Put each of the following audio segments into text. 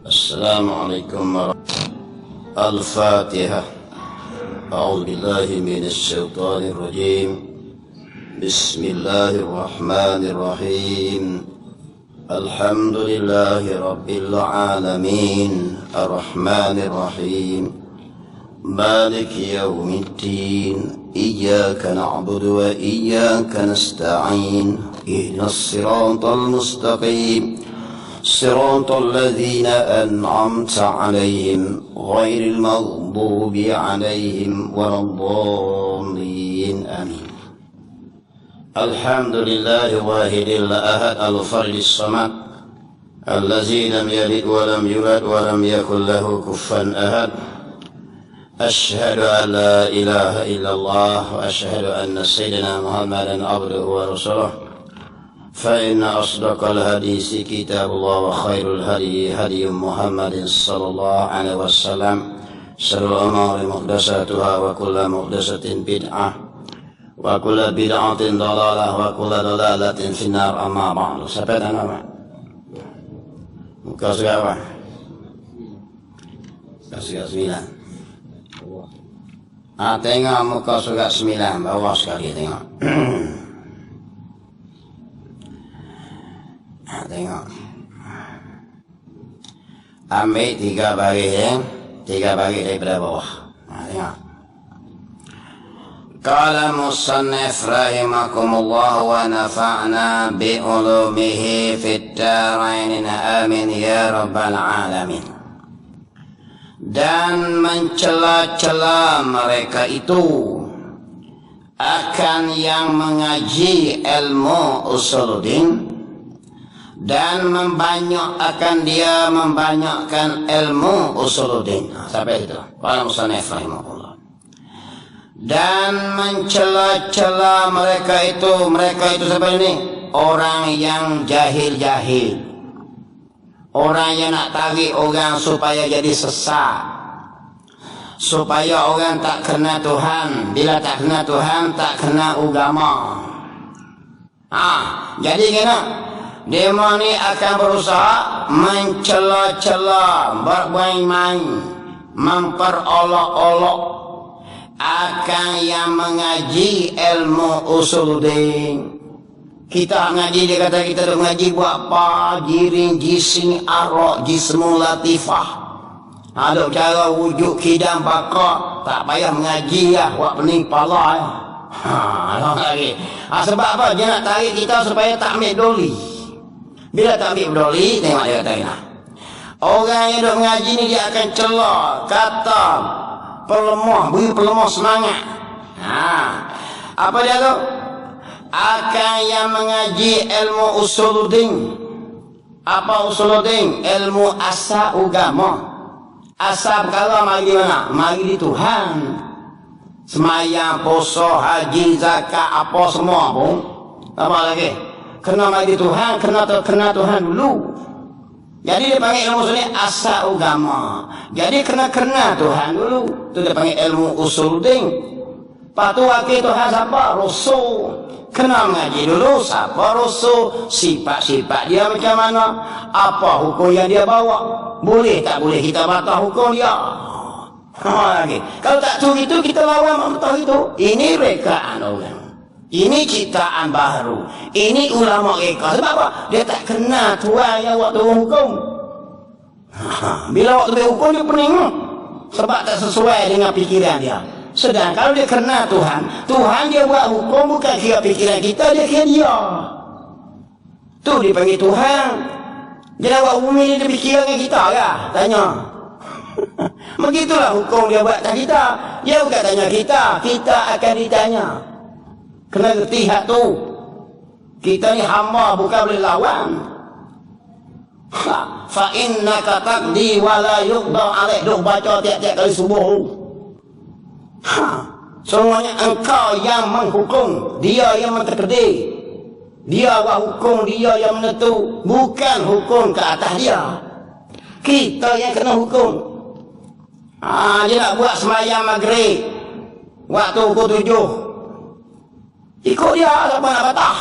Assalamualaikum warahmatullahi wabarakatuh. Al-Fatihah. A'udzu billahi minasy syaithanir rajim. Bismillahirrahmanirrahim. Alhamdulillahi rabbil alamin. Ar-Rahmanir Rahim. Maliki yaumiddin. Iyyaka na'budu wa iyyaka nasta'in. Ihdinas siratal mustaqim. صراط الذين أنعمت عليهم غير المغضوب عليهم ولا الضالين آمين. الحمد لله الواحد الأحد الفرد الصمد الذي لم يلد ولم يولد ولم يكن له كفوا أحد. أشهد أن لا إله إلا الله وأشهد أن سيدنا محمدا عبده ورسوله. فإن أصدق الحديث كتاب الله وخير الهدي هدي محمد صلى الله عليه وسلم. شر الأمور محدثاتها وكل محدثة بدعة وكل بدعة ضلالة وكل ضلالة في النار. أما بعد. Sampai nama muka surat apa? Surat 9. Tengok muka surat 9 bawah sekali tengok. Tengok, ambil 3 baris ya, 3 baris daripada bawah. Tengok. Qala musannif rahimakumullah wa nafa'na bi ulumihi fid darain amin ya rabbal alamin. Dan mencela-cela mereka itu akan yang mengaji ilmu usuluddin dan membanyakkan dia membanyakkan ilmu usuluddin. Sampai itu. Qala musannif rahimahullah. Dan mencela-cela mereka itu seperti ini, orang yang jahil-jahil. Orang yang nak tarik orang supaya jadi sesat. Supaya orang tak kena Tuhan. Bila tak kena Tuhan, tak kena agama. Jadi kena dia ni akan berusaha mencela-cela, bermain-main, memperolok-olok akan yang mengaji ilmu usuluddin. Kita ngaji, dia kata kita dah ngaji buat apa? Jiring, jising, arak, jismu latifah. Ada cara wujud kidam bakar, tak payah mengaji lah, buat pening pala ya. Sebab apa? Dia nak tarik kita supaya tak ambil doli. Bila tak ambil peduli, tengok dia kata ini. Orang yang duk mengaji ni dia akan celak, kata, pelemah, beri pelemah semangat. Apa dia tu? Akan yang mengaji ilmu usuluddin. Apa usuluddin? Ilmu asal agama. Asal perkara mari di mana? Mari di Tuhan. Semayang, puasa, haji, zakat, apa semua pun. Apa lagi? Kena mari Tuhan, kena Tuhan dulu. Jadi dia panggil ilmu usul ni asal agama. Jadi kena Tuhan dulu. Itu dia panggil ilmu usuluddin. Lepas tu wakil Tuhan siapa? Rasul. Kena mengaji dulu siapa Rasul, sifat-sifat dia macam mana, apa hukum yang dia bawa, boleh tak boleh kita batal hukum dia. Kalau tak tahu itu kita lawan betul itu. Ini rekaan orang. Ini ciptaan baru. Ini ulama mereka. Sebab apa? Dia tak kena Tuhan yang waktu hukum. Bila waktu hukum dia pening. Sebab tak sesuai dengan fikiran dia. Sedang kalau dia kena Tuhan, Tuhan dia buat hukum bukan kira fikiran kita, dia kira dia. Tu dipanggil Tuhan. Dia nak buat bumi ni dia fikiran dengan kita lah. Tanya. Begitulah hukum dia buat tak kita. Dia bukan tanya kita. Kita akan ditanya. Kena gerti hak tu. Kita ni hamba bukan boleh lawan. Fa innaka taqdi wa la yuqda alaik. Duk baca tiap-tiap kali subuh. Semuanya engkau yang menghukum, dia yang menterkedi. Dia buat hukum, dia yang menentu, bukan hukum ke atas dia. Kita yang kena hukum. Dia nak buat semayang maghrib waktu pukul 7. Ikut dia siapa nak patah.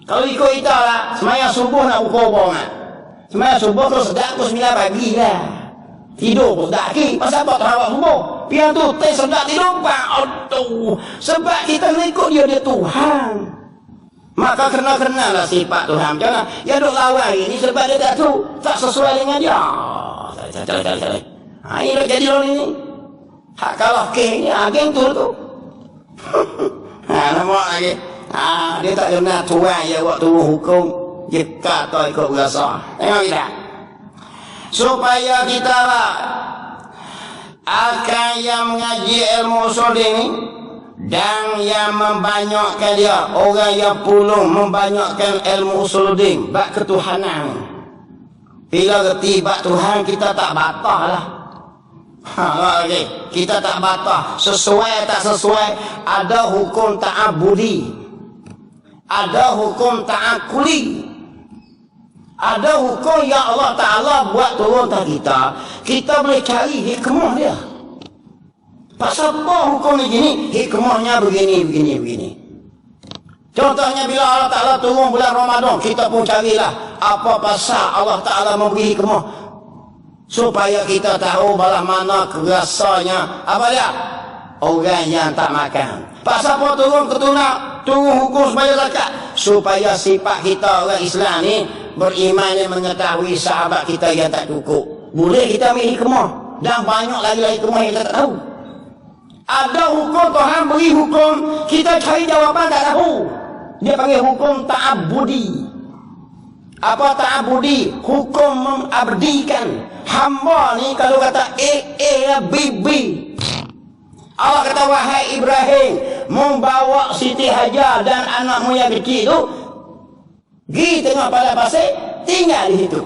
Kalau ikut kita lah, semayang subuh nak buka obong kan. Semayang subuh terus sedap pukul 9 pagi lah. Tidur pun sedap lagi. Pasal apa tak awak subuh? Piang tu teh sedap tidur. Aduh. Sebab kita ikut dia Tuhan. Maka kena-kenalah sifat Tuhan. Macam mana? Ya duk lawan ini sebab dia tak tahu. Tak sesuai dengan dia. Cari. Ini dah jadi orang ini. Hak kalah geng ni. Geng tu. Nampak lagi. Dia tak kena tuan ya waktu hukum. Dia kata ikut berasa. Tengok kita. Supaya kita lah akan yang mengaji ilmu usul ini dan yang membanyakkan dia, orang yang pulung membanyakkan ilmu usuluddin bab ketuhanan. Bila reti bab Tuhan kita tak batah lah. Okay. Kita tak batah sesuai tak sesuai. Ada hukum ta'abudi, ada hukum ta'akuli, ada hukum yang Allah Ta'ala buat turun atas kita. Kita boleh cari hikmah dia. Pasal apa hukum ni gini? Hikmahnya begini. Contohnya bila Allah Ta'ala turun bulan Ramadan, kita pun carilah apa pasal Allah Ta'ala memberi hikmah. Supaya kita tahu balah mana kerasanya. Apa dia? Orang yang tak makan. Pasal apa turun ketunak? Turun hukum supaya zakat. Supaya sifat kita orang Islam ni beriman yang mengetahui sahabat kita yang tak cukup. Boleh kita ambil hikmah. Dan banyak lagi hikmah yang kita tak tahu. Ada hukum Tuhan beri hukum, kita cari jawapan tak tahu. Dia panggil hukum ta'abudi. Apa ta'abudi? Hukum mengabdikan. Hamba ni kalau kata A, B. Allah kata wahai Ibrahim, membawa Siti Hajar dan anakmu yang kecil tu pergi tengok pada pasir, tinggal di situ.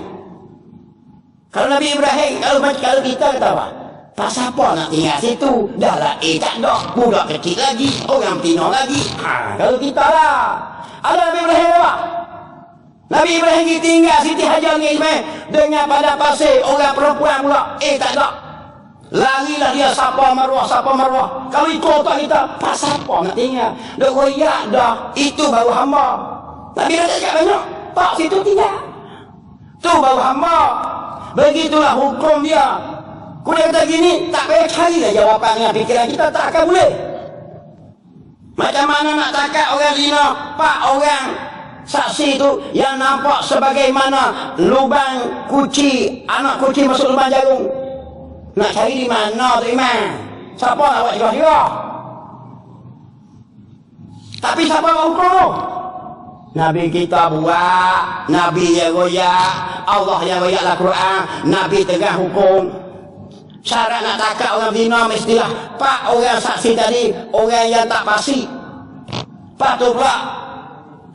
Kalau Nabi Ibrahim, kalau kita kata apa? Pasal apa nak tinggal situ? Dah lah tak ada. Budak kecil lagi, orang betina lagi. Kalau kita lah. Ada Nabi Ibrahim apa? Nabi Ibrahim tinggal Siti Hajar dengan Ismail dengan pada pasir, orang perempuan pula. Tak ada. Larilah dia sapa marwah. Kalau ikut otak kita, pasal apa nak tinggal? Dah royak dah. Itu baru hamba. Nabi dah cakap banyak. Tak situ tinggal. Tu baru hamba. Begitulah hukum dia. Kau kata gini, tak payah carilah jawapan dengan fikiran kita, tak akan boleh. Macam mana nak cakap orang zina, pak orang saksi tu yang nampak sebagaimana lubang kuci, anak kuci masuk lubang jarum. Nak cari di mana tu Imam? Siapa nak buat cerah-cerah? Tapi siapa buat hukum tu? Nabi kita buat, Nabi yang royak, Allah yang royaklah Quran, Nabi tegah hukum. Syarat nak takak orang zina mestilah pak orang saksi tadi, orang yang tak pasti. Pak tu pula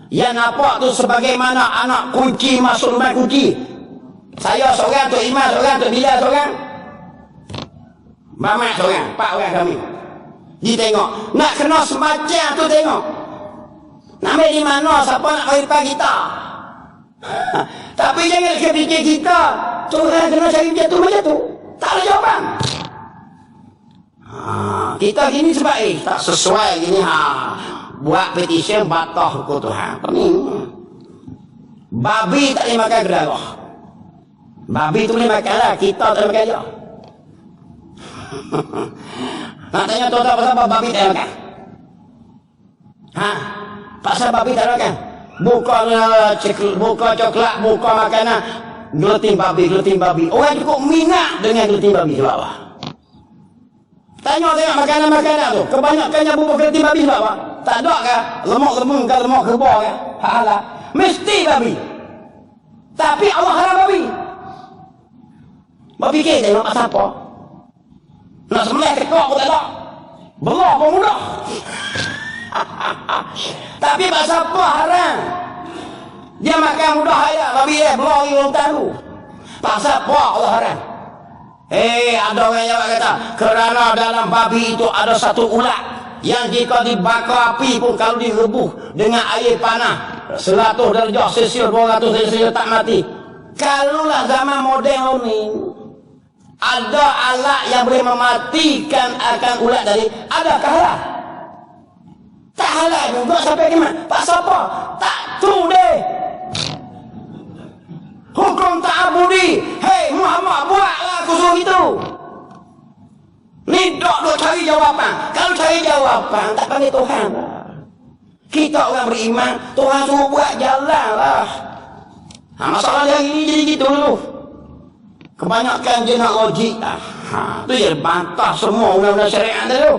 yang nampak tu sebagaimana anak kunci masuk lubang kunci. Saya seorang, Tok Iman seorang, Tok Bilal seorang, Mamat seorang, pak orang kami. Dia tengok, nak kena semacam tu tengok. Nak ambil di mana, siapa nak kawin depan kita? Tapi jangan fikir kita, Tuhan kena cari macam tu. Tak ada jawapan. Kita gini sebab tak sesuai gini. Buat petisi batal hukum Tuhan. Babi tak boleh makan gerabah. Babi tu boleh makan lah, kita tak boleh makan dia. Nak tanya tuan-tuan pasal apa babi tak boleh makan? Pasal babi tak boleh makan? Buka coklat, buka makanan, geleting babi. Orang cukup minat dengan geleting babi sebab apa? Tengok makanan-makanan tu, kebanyakannya bubur geleting babi sebab apa? Tak ada kah? Lemak-lemak ke lemak kerbau kah? Halal. Mesti babi. Tapi Allah haram babi. Berfikir tengok pasal apa? Nak sembelih kekok pun tak ada. Belah pun mudah. Tapi pasal apa haram? Dia makan mudah aja, babi belah orang tahu. Pasal apa Allah haram? Ada orang yang kata kerana dalam babi itu ada satu ulat yang jika dibakar api pun kalau direbus dengan air panas 100 darjah Celsius 200 Celsius tak mati. Kalaulah zaman moden ini ada alat yang boleh mematikan akan ulat tadi, adakah lah? Tak halal juga sampai kiamat. Pak siapa? Tak tu deh. Hukum ta'abudi. Hei Muhammad, buatlah aku suruh itu. Ni dok cari jawapan. Kalau cari jawapan, tak panggil Tuhan lah. Kita orang beriman, Tuhan suruh buat jalan lah. Masalah hari ini jadi gitu dulu. Kebanyakan je nak logik. Tu je bantah semua undang-undang syariat tu.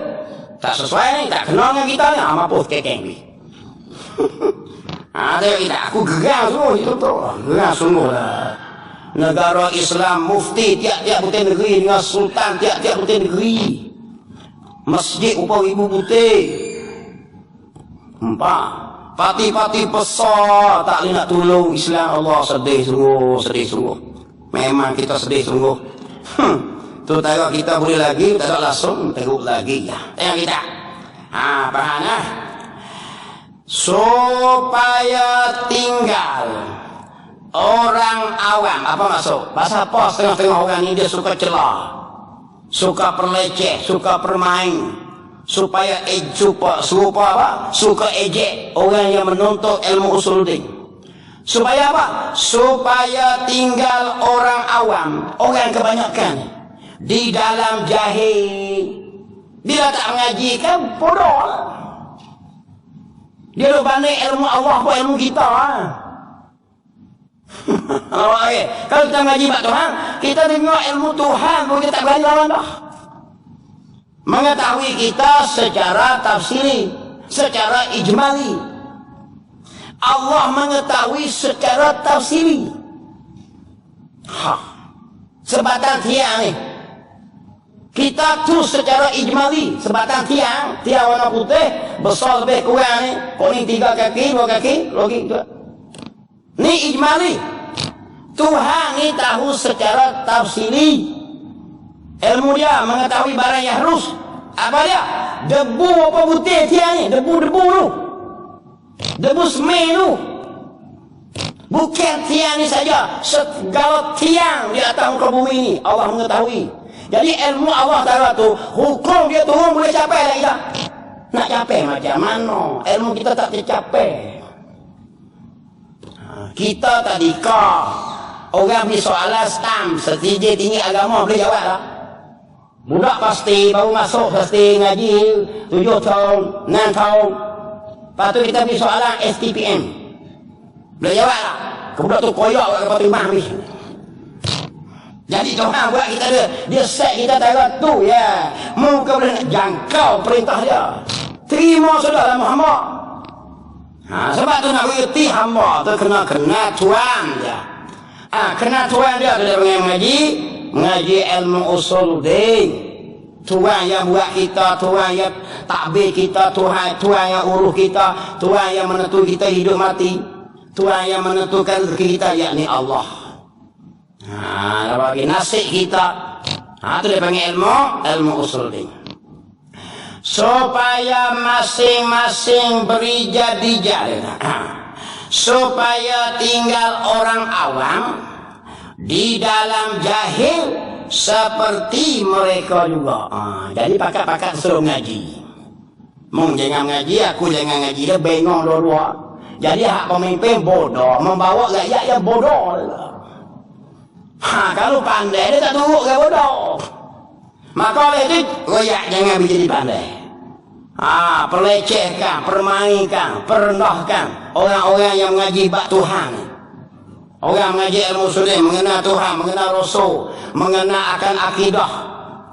Tak sesuai ni, tak kenal dengan kita ni. Mampus kekeng ni. Aku gerang semua itu tu. Gerang sungguh lah. Negara Islam, mufti tiap-tiap putih negeri dengan sultan tiap-tiap putih negeri. Masjid upah ibu putih. Parti-parti besar tak boleh nak tolong Islam. Allah sedih sungguh. Memang kita sedih sungguh. Tu tengok kita boleh lagi, tak ada langsung teruk lagi. Tengok kita. Faham lah. Supaya tinggal orang awam. Apa maksud? Pasal apa setengah-setengah orang ni dia suka celah, suka perleceh, suka permain, supaya suka apa? Suka ejek orang yang menuntut ilmu usuluddin. Supaya apa? Supaya tinggal orang awam, orang kebanyakan di dalam jahil. Dia tak mengaji kan bodoh. Dia dah banding ilmu Allah pun ilmu kita okay. Kalau kita mengaji mak Tuhan, kita tengok ilmu Tuhan pun kita tak berani lawan dah. Mengetahui kita secara tafsiri, secara ijmali. Allah mengetahui secara tafsiri. Sebatang tiang ni. Kita tu secara ijmali. Sebatang tiang warna putih, besar lebih kurang ni. Kuning 3 kaki, 2 kaki, logik tu. Ni ijmali. Tuhan ni tahu secara tafsiri. Ilmu dia mengetahui barang yang harus. Apa dia? Debu apa putih tiang ni? Debu tu. Debu semen tu. Bukan tiang ni saja. Segala tiang di atas muka bumi ni Allah mengetahui. Jadi ilmu Allah Ta'ala tu, hukum dia turun boleh capai lagi tak? Nak capai macam mana? Ilmu kita tak tercapai. Kita tadi orang beri soalan stam setijai tinggi agama boleh jawab tak? Budak pasti baru masuk pasti ngaji 7 tahun 6 tahun. Lepas tu kita beri soalan STPM boleh jawab tak? Kebudak tu koyak kat kepala imam ni. Jadi Tuhan buat kita dia set kita tarat tu ya. Muka boleh nak jangkau perintah dia. Terima saudara Muhammad. Sebab tu nak berhenti hamba tu kena Tuhan dia. Kena Tuhan dia tu dia mengaji ilmu usuluddin. Tuhan yang buat kita, Tuhan yang takbir kita, Tuhan yang urus kita, Tuhan yang menentukan kita hidup mati, Tuhan yang menentukan rezeki kita, yakni Allah. Bagi nasib kita. Tu dia panggil ilmu usuluddin. Supaya masing-masing beri jadi. Supaya tinggal orang awam di dalam jahil seperti mereka juga. Jadi pakat-pakat suruh ngaji. Mung jangan ngaji, aku jangan ngaji. Dia bengong dua-dua. Jadi hak pemimpin bodoh, membawa rakyat yang bodoh. Kalau pandai dia tak turut ke bodoh. Maka oleh itu rakyat jangan menjadi pandai. Pelecehkan, permainkan, perendahkan orang-orang yang mengaji bab Tuhan. Orang mengaji ilmu usuluddin, mengenal Tuhan, mengenal Rasul, mengenal akan akidah.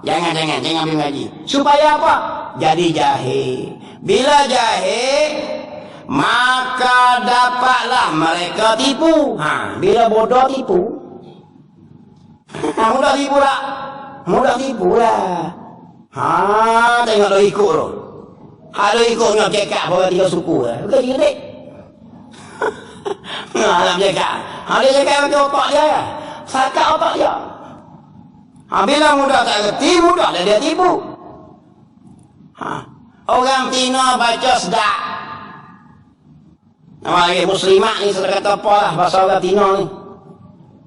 Jangan mengaji. Supaya apa? Jadi jahil. Bila jahil, maka dapatlah mereka tipu. Bila bodoh tipu. Mudah tipu lah. Tengok dia ikut tu. Dia ikut dengan cekak bawa 3 suku lah. Bukan cerdik. Dalam cekak. Dia cekak macam otak dia ya. Sakat otak dia. Bila mudah tak kerti, mudah dia tipu. Orang Tina baca sedak. Nama lagi muslimat ni sudah kata apa lah bahasa orang Tina ni.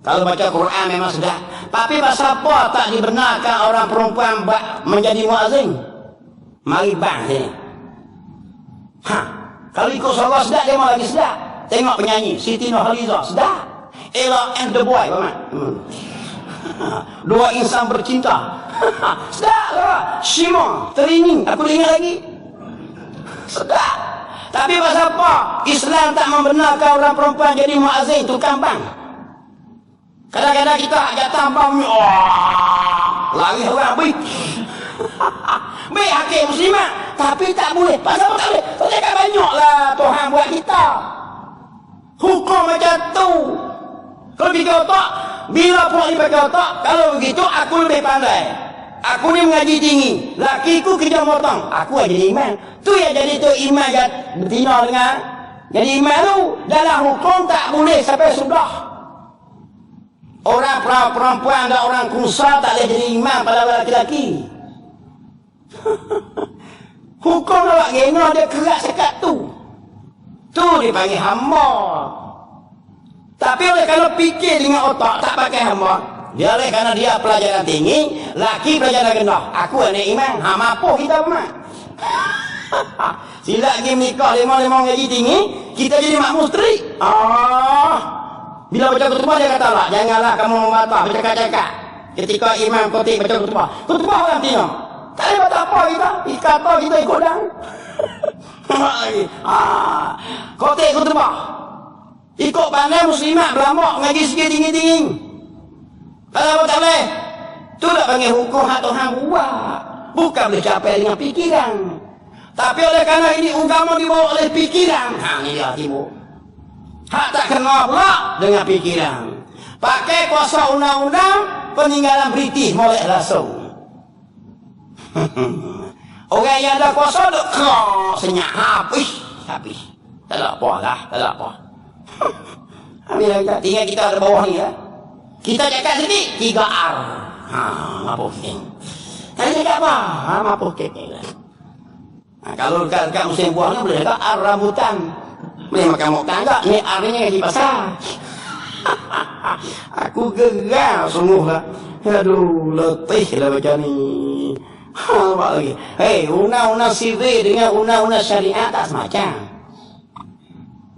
Kalau baca Quran memang sudah. Tapi pasal apa tak dibenarkan orang perempuan menjadi muazzin? Mari bang sini. Kalau ikut suara sedap, dia mau lagi sedap. Tengok penyanyi Siti Nurhaliza, sedap. Ella and the Boy, dua insan bercinta. Sedap lah. Shimon, teringin, aku ingat lagi. Sedap. Tapi pasal apa? Islam tak membenarkan orang perempuan jadi muazzin, tukang bang. Kadang-kadang kita jatah bang, lari orang baik. Baik hakim muslimat, tapi tak boleh. Pasal apa tak boleh? Pasal banyaklah Tuhan buat kita hukum macam tu. Kalau fikir otak, bila pun ni pakai otak, kalau begitu aku lebih pandai. Aku ni mengaji tinggi, lakiku kerja motong, aku jadi iman. Tu yang jadi tu iman betina dengan jadi iman tu. Dalam hukum tak boleh sampai sudah. Orang perempuan dan orang kusa tak boleh jadi iman pada lelaki-lelaki. Hukum awak gena dia keras sekat tu. Tu dipanggil hamba. Tapi oleh kalau fikir dengan otak tak pakai hamba, dia oleh kerana dia pelajaran tinggi, laki pelajaran rendah. Aku anak iman, mampu kita mak. Sila lagi menikah lima ngaji tinggi, kita jadi makmum strik. Bila baca khutbah dia kata lah, janganlah kamu membantah bercakap-cakap. Ketika imam khotib baca khutbah orang tengok. Tak boleh buat apa kita, kata kita ikut dah. Khotib khutbah. Ikut pandai muslimat berlambak ngaji sikit tinggi-tinggi. Kalau tak boleh, tu tak panggil hukum hak Tuhan buat. Bukan boleh capai dengan fikiran. Tapi oleh kerana ini agama dibawa oleh fikiran, ni dia timbul. Hak tak kena pula dengan fikiran. Pakai kuasa undang-undang peninggalan British molek langsung. Orang yang ada kuasa duk kerak senyap habis. Tak ada apa lah, tak ada apa. Tinggal kita ada bawah ni ya. Kita cakap sedikit 3R. Mampu kek. Saya cakap apa? Mampu kek. Kalau dekat musim buah ni boleh cakap R rambutan. Boleh makan tak? Ni R ni di pasar. Aku gegar sungguh lah. Aduh, letih lah macam ni. Apa lagi? Hei, undang-undang sivil dengan undang-undang syariat tak semacam.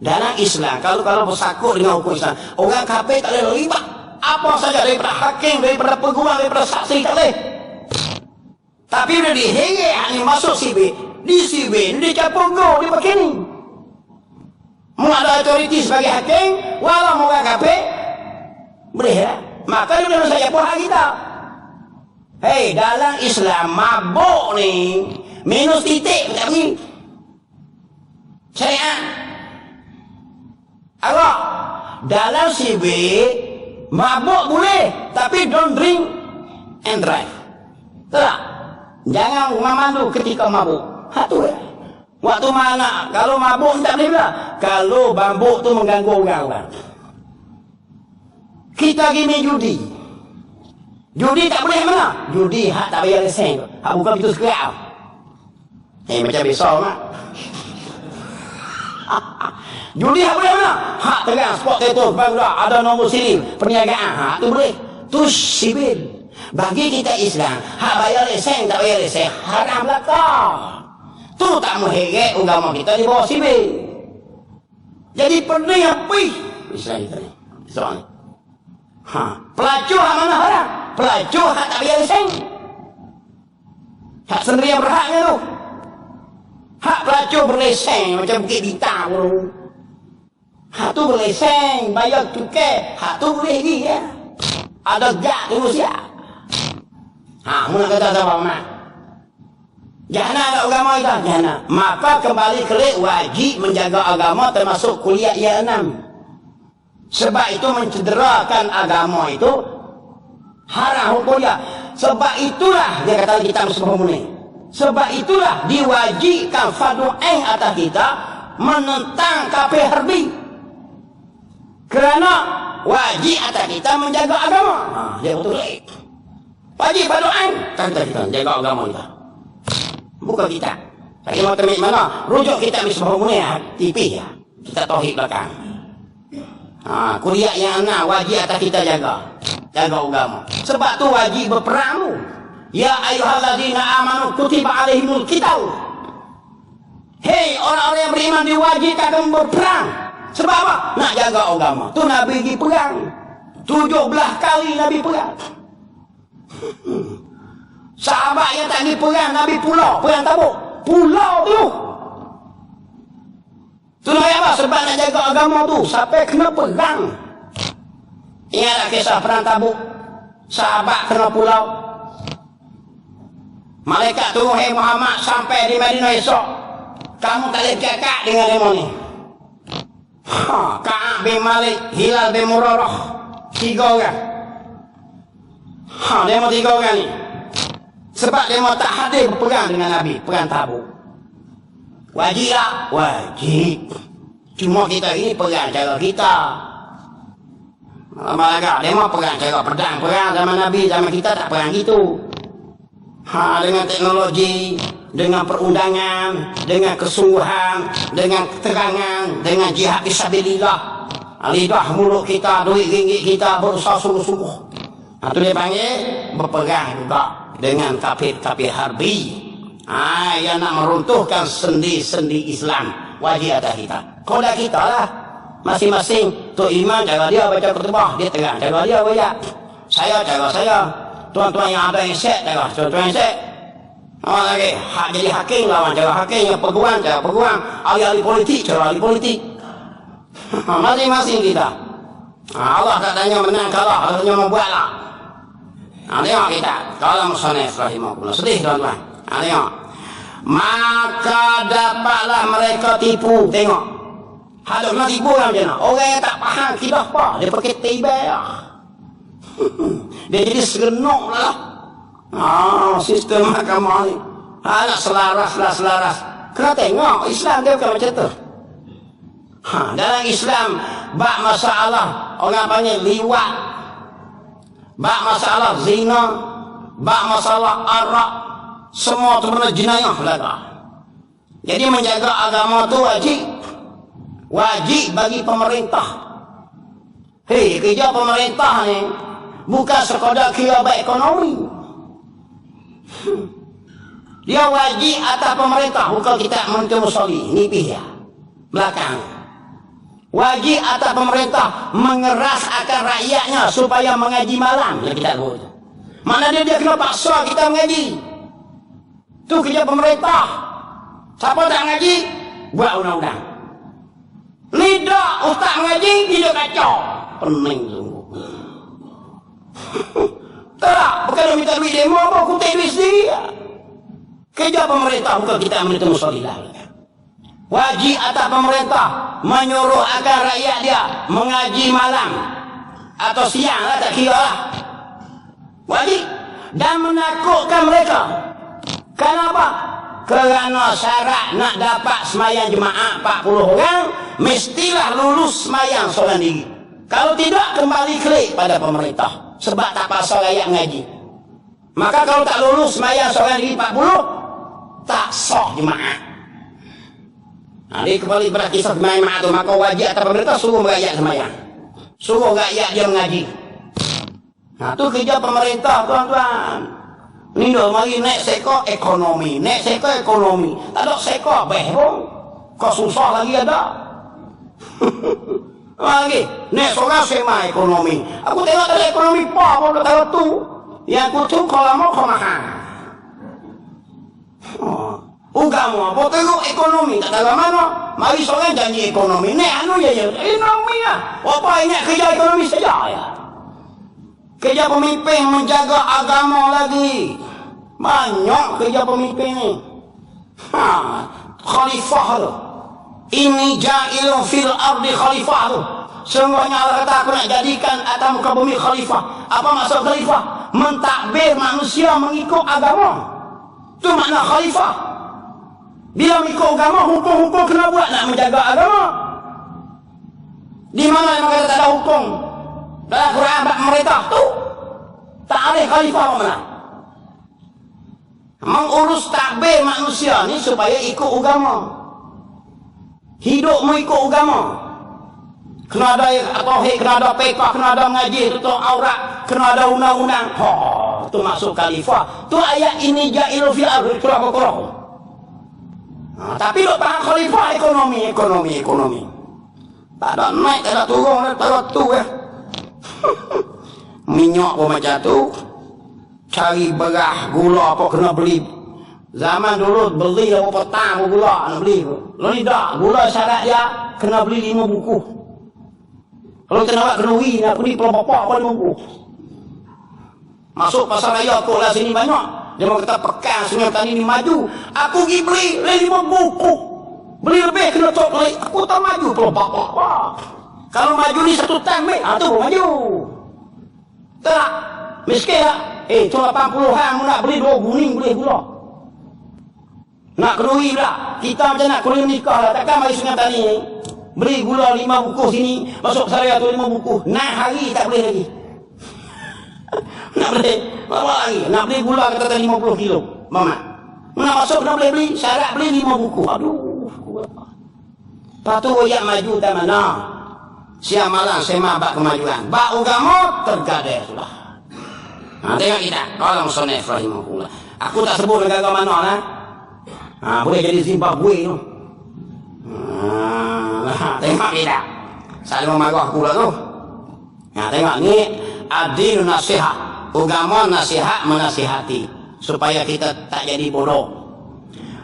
Dalam Islam, kalau bersakut dengan hukum Islam, orang kafir tak boleh terlibat. Apa saja daripada hakim, daripada peguam, daripada saksi tak boleh. Tapi bila diheret ni masuk sivil, di sivil dia capung go, dia pakai ni. Mau ada autoriti sebagai hakim, walau orang kafir, boleh lah. Maka dia boleh saja buat hak kita. Hei, dalam Islam, mabuk ni, minus titik, tak boleh. Syariat. Allah, dalam sivil mabuk boleh, tapi don't drink and drive. Tak? Jangan memandu ketika mabuk. Tu ya. Waktu mana? Kalau mabuk tak boleh pula. Kalau mabuk tu mengganggu orang. Kita pergi judi. Judi tak boleh mana? Judi hak tak bayar lesen. Hak bukan pintu sekerak. Macam besar mak. Judi hak boleh mana? Hak tegang, sport tetus, bangga, ada nombor siri, perniagaan, hak tu boleh. Tu sivil. Bagi kita Islam, hak bayar lesen, tak bayar lesen, haram belakang. Tu tak mengheret agama kita di bawah sivil. Jadi pening apa? Islam kita ni. Soal ni. Pelacur hak mana haram? Pelacur hak tak bayar lesen. Hak sendiri yang berhaknya tu. Hak pelacur berlesen macam Bukit Bintang tu. Hak tu berlesen, bayar cukai. Hak tu boleh lagi ya. Ada gak tu siap. Mana kata apa mak? Jangan ada agama kita, jangan. Maka kembali kelik wajib menjaga agama termasuk kuliah yang 6. Sebab itu mencederakan agama itu haram hukum dia. Sebab itulah dia kata kita mesti berhubungan. Sebab itulah diwajibkan fardu ain atas kita menentang kafir harbi. Kerana wajib atas kita menjaga agama. Dia betul. Wajib fardu ain kita jaga agama kita. Bukan kita. Saya mau temik mana? Rujuk kita mesti berhubungan tipis ya. Kita tauhid belakang. Kuliah yang 6 wajib atas kita jaga agama. Sebab tu wajib berperang. Ya ayyuhalladzina amanu kutiba alaihimul qital. Hei, orang-orang yang beriman diwajibkan berperang. Sebab apa? Nak jaga agama. Tu Nabi pergi perang. 17 kali Nabi perang. Sahabat yang tak pergi perang, Nabi pulau, perang Tabuk. Pulau tu. Tu Nabi apa? Sebab nak jaga agama tu. Sampai kena perang. Ingat tak kisah perang Tabuk? Sahabat kena pulau. Malaikat turun, hei Muhammad, sampai di Madinah esok. Kamu tak boleh cakap dengan demo ni. Ka'ab bin Malik, Hilal bin Murarah, 3 orang. Demo 3 orang ni. Sebab demo tak hadir berperang dengan Nabi, perang Tabuk. Wajib tak? Wajib. Cuma kita ini perang cara kita. Malam agak demo perang cara pedang, perang zaman Nabi, zaman kita tak perang gitu. Dengan teknologi, dengan perundangan, dengan kesungguhan, dengan keterangan, dengan jihad fisabilillah. Lidah mulut kita, duit ringgit kita berusaha sungguh-sungguh. Itu dia panggil berperang juga dengan kafir-kafir harbi. Yang nak meruntuhkan sendi-sendi Islam. Wajib atas kita. Koda kita lah. Masing-masing tu iman cara dia baca khutbah, dia terang cara dia baca. Saya cara saya. Tuan-tuan yang ada yang set cara tuan-tuan yang set. Lagi jadi hakim lawan cara hakim, yang peguam cara peguam, ahli-ahli politik cara ahli politik. Masing-masing kita. Allah tak tanya menang kalah, Allah tanya membuatlah. Tengok kita. Kalau musannif rahimahullah sedih tuan-tuan. Tengok. Maka dapatlah mereka tipu. Tengok. Hadap nak tipu kan macam mana? Orang yang tak faham kidah apa, dia pakai tibah. Dia jadi serenuk lah. Sistem mahkamah ni. Nak selaras lah selaras. Kena tengok Islam dia bukan macam tu. Dalam Islam bab masalah orang panggil liwat, bab masalah zina, bab masalah arak, semua tu benda jenayah belaka. Jadi menjaga agama tu wajib bagi pemerintah. Hei, kerja pemerintah ni bukan sekadar kira baik ekonomi. Dia wajib atas pemerintah, bukan kita menteri musolli nipih ya belakang. Wajib atas pemerintah mengeras akan rakyatnya supaya mengaji malam. Yang kita tahu. Mana dia kena paksa kita mengaji. Itu kerja pemerintah. Siapa tak mengaji, buat undang-undang. Lidah ustaz mengaji, dia kacau. Pening sungguh. Tak, bukan dia minta duit demo apa, kutip duit sendiri. Kerja pemerintah bukan kita menteri musolli lah. Wajib atas pemerintah menyuruh agar rakyat dia mengaji malam atau siang lah, tak kira lah. Wajib. Dan menakutkan mereka. Kenapa? Kerana syarat nak dapat semayang jemaah 40 orang, mestilah lulus semayang seorang diri. Kalau tidak, kembali klik pada pemerintah. Sebab tak pasal rakyat ngaji. Maka kalau tak lulus semayang seorang diri 40, tak sah jemaah. Dia kembali pada kisah semayang tu. Maka wajib atas pemerintah suruh rakyat semayang, suruh rakyat dia mengaji. Tu kerja pemerintah tuan-tuan. Ni dah mari naik sekor ekonomi, naik sekor ekonomi. Tak ada sekor pun kau susah lagi ada. Lagi naik seorang sema ekonomi. Aku tengok ada ekonomi apa pun tak tahu tu. Yang aku tu kalau mau kau makan. Agama apa tengok ekonomi tak tahu mana. Mari seorang janji ekonomi. Ni anu je ekonomi lah. Apa ingat kerja ekonomi saja ya. Kerja pemimpin menjaga agama lagi. Banyak kerja pemimpin ni. Khalifah tu. Ini ja'ilun fil ardi khalifah tu. Sungguhnya Allah kata aku nak jadikan atas muka bumi khalifah. Apa maksud khalifah? Mentadbir manusia mengikut agama. Itu makna khalifah. Bila mengikut agama, hukum-hukum kena buat nak menjaga agama. Di mana yang kata tak ada hukum? Dalam Quran bab pemerintah tu tak ada khalifah mana. Mengurus takbir manusia ni supaya ikut agama. Hidup mengikut agama. Kena ada tauhid, kena ada fiqh, kena ada mengaji, tutup aurat, kena ada undang-undang. Tu maksud khalifah. Tu ayat ini ja'il fil ardi surah Al-Baqarah. Tapi dok Pak Khalifah ekonomi. Tak ada naik, tak ada turun, tak ada tu ya. Minyak pun macam tu. Cari beras, gula apa kena beli. Zaman dulu beli apa petang gula nak beli. Lo ni dah gula syarat dia kena beli 5 buku. Kalau kena buat kenuri nak beli pelopok apa 5 buku. Masuk pasar raya aku lah sini banyak. Dia mau kata pekan Sungai Petani ni maju. Aku pergi beli 5 buku. Beli lebih kena coklat. Aku tak maju pelopok apa. Kalau maju ni 1 tang tu baru maju. Tak miskin tak? Cuma 80-an mu nak beli 2 guning boleh gula. Nak kenuri pula. Kita macam nak kenuri nikah lah. Takkan mari Sungai Petani ni. Beli gula 5 buku sini. Masuk pasar tu 5 buku. Naik hari tak boleh lagi. Nak beli. Bawa lagi. Nak beli gula kata 50 kilo. Mamat. Nak masuk nak boleh beli. Syarat beli 5 buku. Aduh. Lepas tu royak maju tak mana. Siang malam sema bak kemajuan. Bak agama tergadai sudah. Tengok kita. Kalau musonef rahimahullah. Aku tak sebut negara mana lah. Boleh jadi Zimbabwe tu. Tengok kita. Saya mau marah aku lah tu. Tengok ni adil nasihat. Agama nasihat menasihati supaya kita tak jadi bodoh.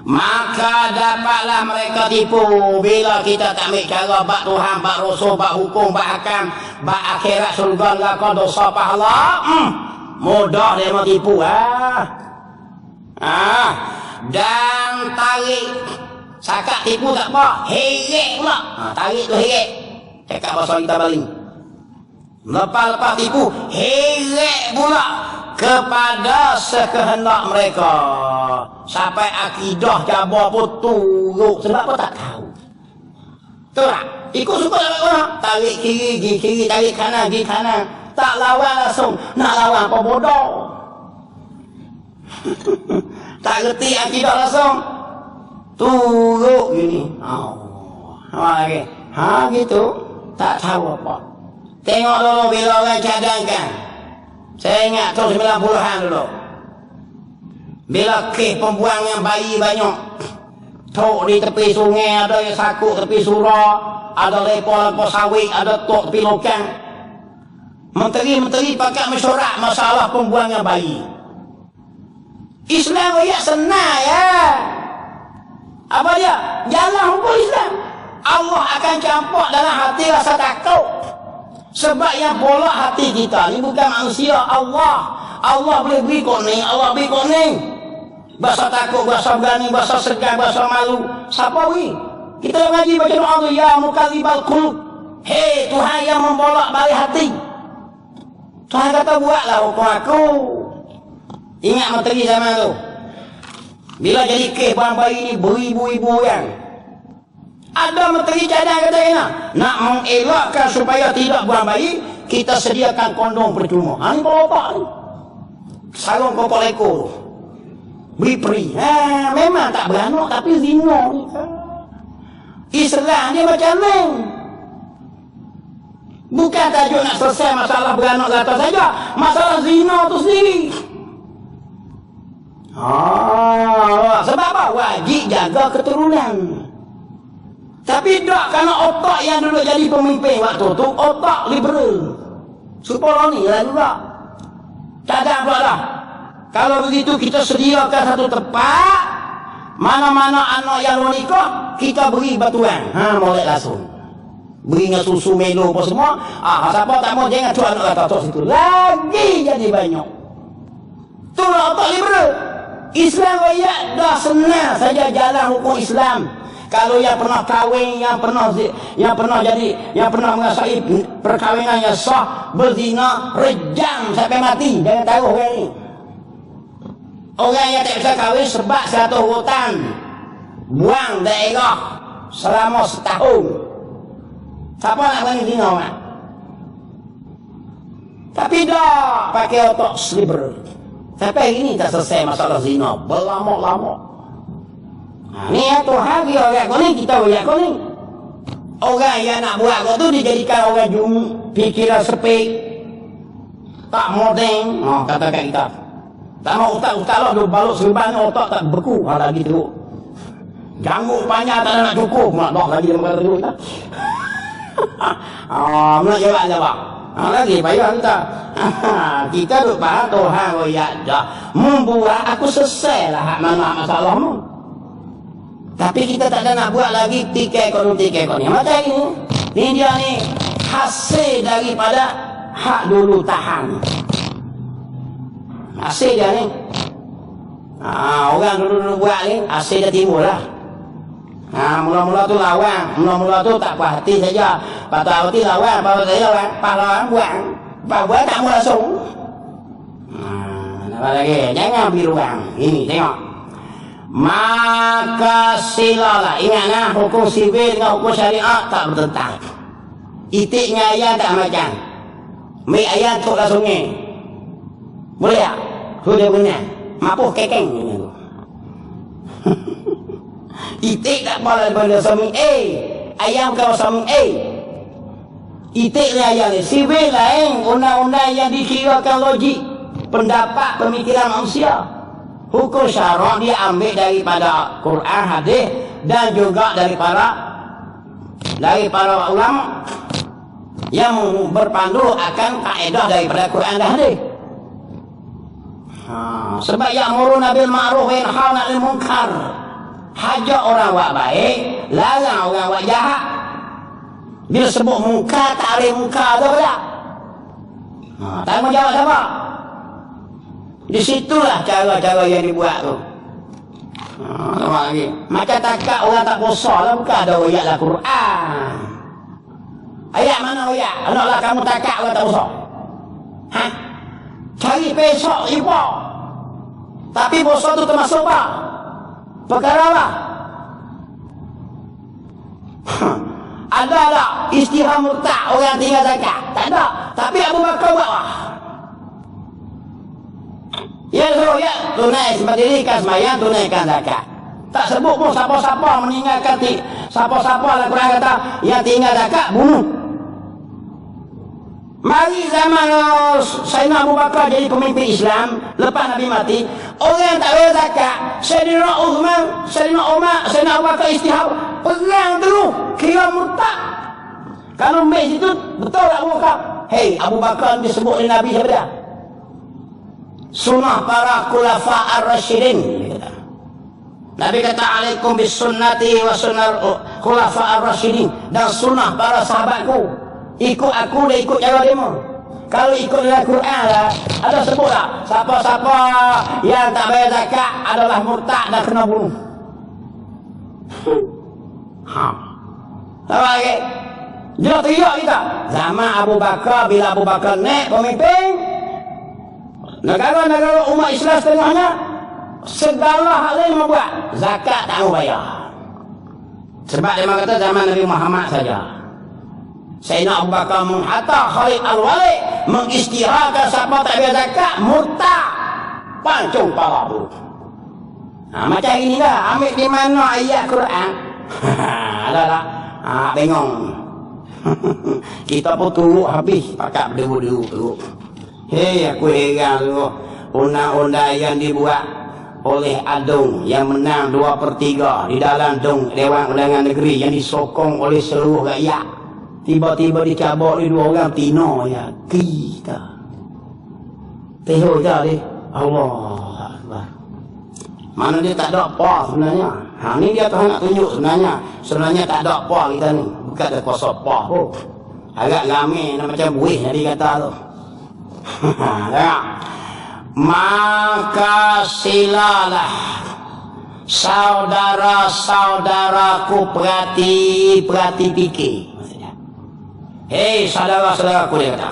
Maka dapatlah mereka tipu bila kita tak ambil cara bak Tuhan, bak Rasul, bak hukum, bak hakam, bak akhirat surga neraka dosa pahala. Mudah dia mau tipu. Dan tarik. Sakat tipu tak apa, heret pula. Tarik tu heret. Cakap bahasa kita baling. Lepas-lepas tipu, heret pula kepada sekehendak mereka. Sampai akidah cabar pun turut. Sebab apa tak tahu. Tahu tak? Ikut suka tak mana? Tarik kiri, pergi kiri, tarik kanan, pergi kanan. Tak lawan langsung. Nak lawan apa bodoh. Tak reti akidah langsung. Turut gini. Lagi. Gitu. Tak tahu apa. Tengok dulu bila orang cadangkan. Saya ingat tahun 90-an dulu. Bila kes pembuangan bayi banyak. Tok di tepi sungai, ada yang sakut tepi surau, ada lepo-lepo sawit, ada tok tepi lokang. Menteri-menteri pakat mesyuarat masalah pembuangan bayi. Islam ya senang ya. Apa dia? Jalan hukum Islam. Allah akan campur dalam hati rasa takut. Sebab yang bolak hati kita ni bukan manusia, Allah. Allah boleh beri kau ni, Allah beri kau ni. Bahasa takut, bahasa berani, bahasa segan, bahasa malu. Siapa we? Kita ngaji baca doa tu, ya mukallibal qulub. Hei Tuhan yang membolak balik hati. Tuhan kata buatlah hukum aku. Ingat menteri zaman tu. Bila jadi kes buang bayi ni beribu-ibu yang. Ada menteri cadang kata nak mengelakkan supaya tidak buang bayi, kita sediakan kondom percuma. Ini pelopak ni. Sarung kopok lekor. Beri peri. Memang tak beranak tapi zina ni. Islam dia macam ni. Bukan tajuk nak selesai masalah beranak kata saja. Masalah zina tu sendiri. Sebab apa? Wajib jaga keturunan. Tapi tak kerana otak yang dulu jadi pemimpin waktu tu, otak liberal. Supaya ni lah juga. Cadang pula dah. Kalau begitu kita sediakan satu tempat, mana-mana anak yang menikah, kita beri batuan. Molek langsung. Beri dengan susu melo apa semua. Siapa tak mau jangan cuak anak kata tok situ. Lagi jadi banyak. Itulah otak liberal. Islam rakyat dah senang saja jalan hukum Islam. Kalau yang pernah kahwin, yang pernah mengasai perkahwinan yang sah, berzina, rejam sampai mati. Jangan taruh orang ni. Orang yang tak bisa kahwin sebab 100 hutan, buang daerah selama setahun. Siapa nak berani zina orang? Tapi dah pakai otak liberal. Sampai hari ini tak selesai masalah zina. Berlama-lama. Ni ya Tuhan dia orang kau ni, kita orang kau ni. Orang yang nak buat kau tu dijadikan orang jumuk, fikiran sepik, tak moden. Katakan kita. Tak mau ustaz lah, dia balok serban otak tak beku. Lagi teruk. Janggut panjang tak nak cukup. Mak lagi dia kata dulu tak. Nak jawab. Lagi payah kita. Kita duk faham Tuhan royak dah. Membuat aku selesai lah hak mana masalahmu. Tapi kita tak ada nak buat lagi tikai kau ni. Macam ini. Ni dia ni hasil daripada hak dulu tahan. Hasil dia ni. Orang dulu buat ni hasil dia timbul lah. Mula-mula tu lawan, mula-mula tu tak puas hati saja. Patah hati lawan, patah hati lawan, pahlawan buang tak mau langsung. Apa lagi? Jangan biruang. Ini tengok. Maka silalah. Ingatlah hukum sivil dengan hukum syariat tak bertentang. Itiknya ayat tak macam. Mai ayat tu lah sungai. Boleh tak? Sudah punya. Mapuh kekeng. Itik tak boleh benda suami A. Ayam kau suami A. Itik ni ayam ni. Sivil lain. Undang-undang yang dikirakan logik. Pendapat pemikiran manusia. Hukum syarak dia ambil daripada Quran, hadis dan juga daripada ulama yang berpandu akan kaedah daripada Quran dan hadis. Sebab ya'muruna bil ma'ruf wa yanhauna 'anil munkar. Hajak orang buat baik, larang orang buat jahat. Bila sebut munkar, takrif munkar tu tak? Tanggungjawab siapa? Di situlah cara-cara yang dibuat tu. Macam takat orang tak puasa lah, bukan ada royak lah Quran. Ayat mana royak? Anaklah kamu takat orang tak puasa. Cari besok ibu. Tapi puasa tu termasuk apa? Perkara apa? Ada tak istiham murtad orang tinggal zakat? Tak ada. Tapi Abu Bakar buat apa? Ya suruh ya tunai mendirikan sembahyang, tunaikan zakat. Tak sebut pun siapa-siapa meninggalkan siapa-siapa lah Quran kata yang tinggal zakat bunuh. Mari zaman Sayyidina Abu Bakar jadi pemimpin Islam lepas Nabi mati, orang tak bayar zakat. Sayyidina Uthman, Sayyidina Umar, Sayyidina Abu Bakar istihab, perang terus kira murtad. Kalau mai situ betul tak Abu Bakar? Hei, Abu Bakar disebut oleh Nabi siapa dia? Sunnah para khulafa ar-rasyidin. Nabi kata alaikum bis sunnati wa sunnah khulafa ar-rasyidin, dan sunnah para sahabatku. Ikut aku dan ikut cara demo. Kalau ikut dalam Quran lah, ada sebut tak siapa-siapa yang tak bayar zakat adalah murtad dan kena bunuh. Apa lagi? Dia teriak kita. Zaman Abu Bakar, bila Abu Bakar naik pemimpin negara-negara umat Islam setengahnya, segala hal yang membuat zakat tak mau bayar. Sebab dia kata zaman Nabi Muhammad saja. Sayyidina Abu Bakar menghatta Khalid Al-Walid mengisytiharkan siapa tak bayar zakat murtad, pancung pala tu. Macam ini lah. Ambil di mana ayat Quran. Ada tak? Bengong. Kita pun turut habis pakat berdua-dua. Hei, aku heran tu. Undang-undang yang dibuat oleh Adung yang menang 2/3 di dalam Dewan Undangan Negeri yang disokong oleh seluruh rakyat. Tiba-tiba dicabut oleh 2 orang Tino ya. Kita Teho je dia. Allah Akbar. Mana dia tak ada apa sebenarnya. Ni dia Tuhan nak tunjuk sebenarnya. Sebenarnya tak ada apa kita ni. Bukan ada kuasa apa pun. Agak ramai macam buih yang dia kata tu. Maka silalah saudara-saudaraku perhati fikir. Hei saudara-saudaraku dia kata.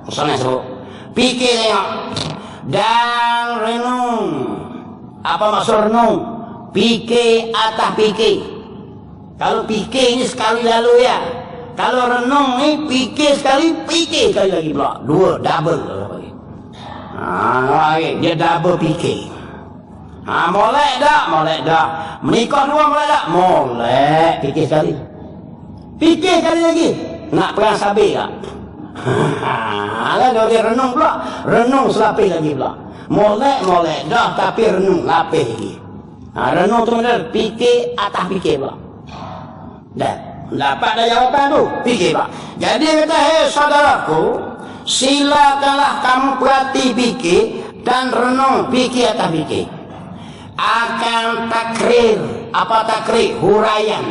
Misalnya sebut. Fikir tengok. Dan renung. Apa maksud renung? Fikir atas fikir. Kalau fikir ni sekali lalu ya. Kalau renung ni fikir sekali lagi pula. 2 double. Dia double fikir. Molek tak? Menikah 2 molek tak? Molek. Fikir sekali. Fikir sekali lagi. Nak perang sabit tak? Dia renung pula. Renung selapis lagi pula. Molek dah tapi renung lapis lagi. Renung tu benar, fikir atas fikir pula. Dan dapat dah jawapan tu, fikir pula. Jadi dia kata, hei saudaraku, silakanlah kamu perhati fikir dan renung fikir atas fikir. Akan takrir, apa takrir? Huraian.